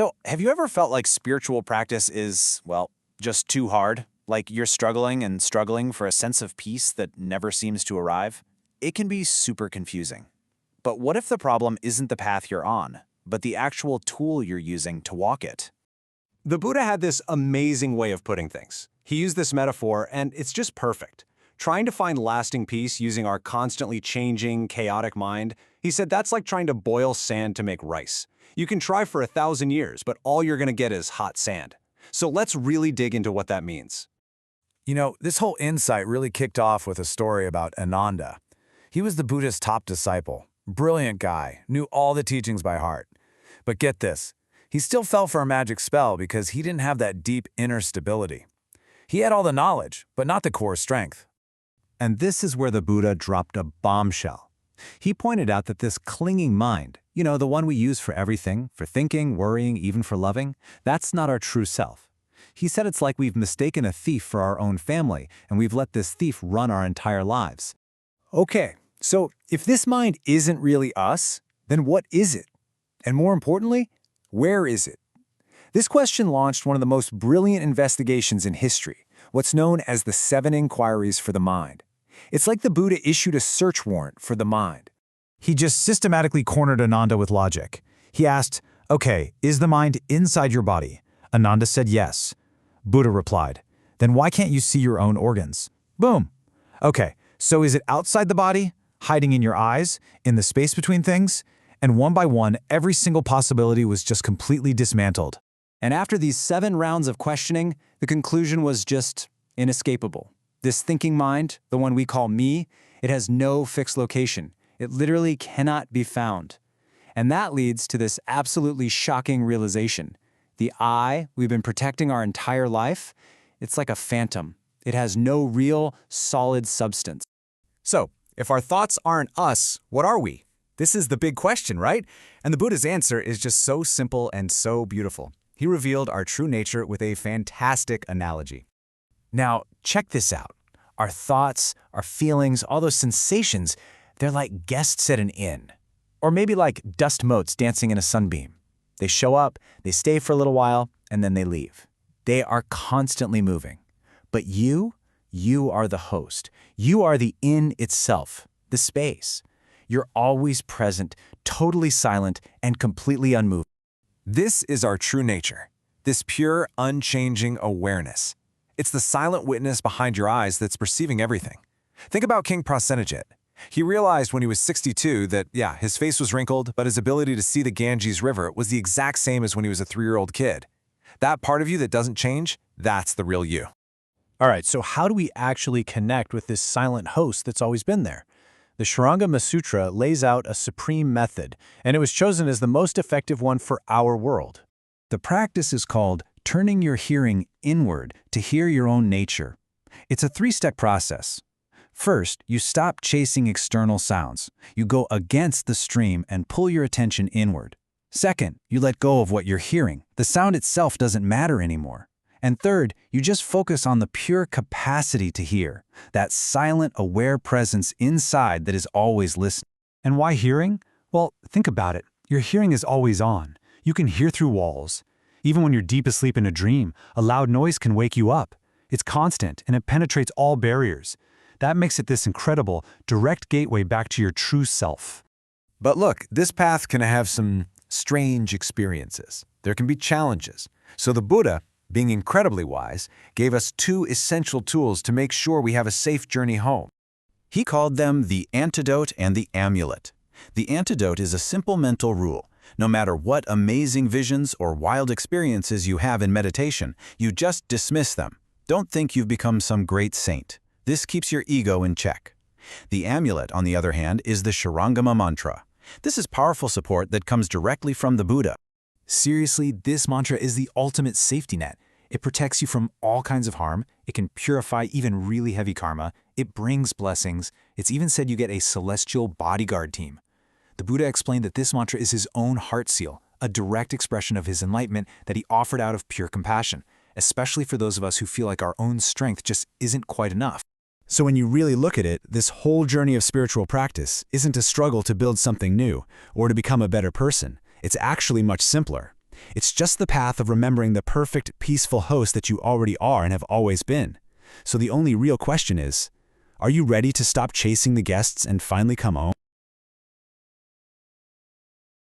So, have you ever felt like spiritual practice is, well, just too hard? Like you're struggling and struggling for a sense of peace that never seems to arrive? It can be super confusing. But what if the problem isn't the path you're on, but the actual tool you're using to walk it? The Buddha had this amazing way of putting things. He used this metaphor, and it's just perfect. Trying to find lasting peace using our constantly changing, chaotic mind, he said that's like trying to boil sand to make rice. You can try for 1,000 years, but all you're going to get is hot sand. So let's really dig into what that means. You know, this whole insight really kicked off with a story about Ananda. He was the Buddha's top disciple. Brilliant guy, knew all the teachings by heart. But get this, he still fell for a magic spell because he didn't have that deep inner stability. He had all the knowledge, but not the core strength. And this is where the Buddha dropped a bombshell. He pointed out that this clinging mind, you know, the one we use for everything, for thinking, worrying, even for loving, that's not our true self. He said it's like we've mistaken a thief for our own family, and we've let this thief run our entire lives. Okay, so if this mind isn't really us, then what is it? And more importantly, where is it? This question launched one of the most brilliant investigations in history, what's known as the 7 Inquiries for the Mind. It's like the Buddha issued a search warrant for the mind. He just systematically cornered Ananda with logic. He asked, okay, is the mind inside your body? Ananda said yes. Buddha replied, then why can't you see your own organs? Boom. Okay, so is it outside the body, hiding in your eyes, in the space between things? And one by one, every single possibility was just completely dismantled. And after these 7 rounds of questioning, the conclusion was just inescapable. This thinking mind, the one we call me, it has no fixed location. It literally cannot be found. And that leads to this absolutely shocking realization. The I we've been protecting our entire life, it's like a phantom. It has no real, solid substance. So, if our thoughts aren't us, what are we? This is the big question, right? And the Buddha's answer is just so simple and so beautiful. He revealed our true nature with a fantastic analogy. Now, check this out. Our thoughts, our feelings, all those sensations, they're like guests at an inn. Or maybe like dust motes dancing in a sunbeam. They show up, they stay for a little while, and then they leave. They are constantly moving. But you are the host. You are the inn itself, the space. You're always present, totally silent, and completely unmoved. This is our true nature, this pure, unchanging awareness. It's the silent witness behind your eyes that's perceiving everything. Think about King Prasenajit. He realized when he was 62 that, yeah, his face was wrinkled, but his ability to see the Ganges River was the exact same as when he was a 3-year-old kid. That part of you that doesn't change, that's the real you. All right, so how do we actually connect with this silent host that's always been there? The Shurangama Sutra lays out a supreme method, and it was chosen as the most effective one for our world. The practice is called turning your hearing inward to hear your own nature. It's a 3-step process. First, you stop chasing external sounds. You go against the stream and pull your attention inward. Second, you let go of what you're hearing. The sound itself doesn't matter anymore. And third, you just focus on the pure capacity to hear, that silent, aware presence inside that is always listening. And why hearing? Well, think about it. Your hearing is always on. You can hear through walls. Even when you're deep asleep in a dream, a loud noise can wake you up. It's constant, and it penetrates all barriers. That makes it this incredible, direct gateway back to your true self. But look, this path can have some strange experiences. There can be challenges. So the Buddha, being incredibly wise, gave us 2 essential tools to make sure we have a safe journey home. He called them the antidote and the amulet. The antidote is a simple mental rule. No matter what amazing visions or wild experiences you have in meditation, you just dismiss them. Don't think you've become some great saint. This keeps your ego in check. The amulet, on the other hand, is the Shurangama mantra. This is powerful support that comes directly from the Buddha. Seriously, this mantra is the ultimate safety net. It protects you from all kinds of harm. It can purify even really heavy karma. It brings blessings. It's even said you get a celestial bodyguard team. The Buddha explained that this mantra is his own heart seal, a direct expression of his enlightenment that he offered out of pure compassion, especially for those of us who feel like our own strength just isn't quite enough. So when you really look at it, this whole journey of spiritual practice isn't a struggle to build something new or to become a better person. It's actually much simpler. It's just the path of remembering the perfect, peaceful host that you already are and have always been. So the only real question is, are you ready to stop chasing the guests and finally come home?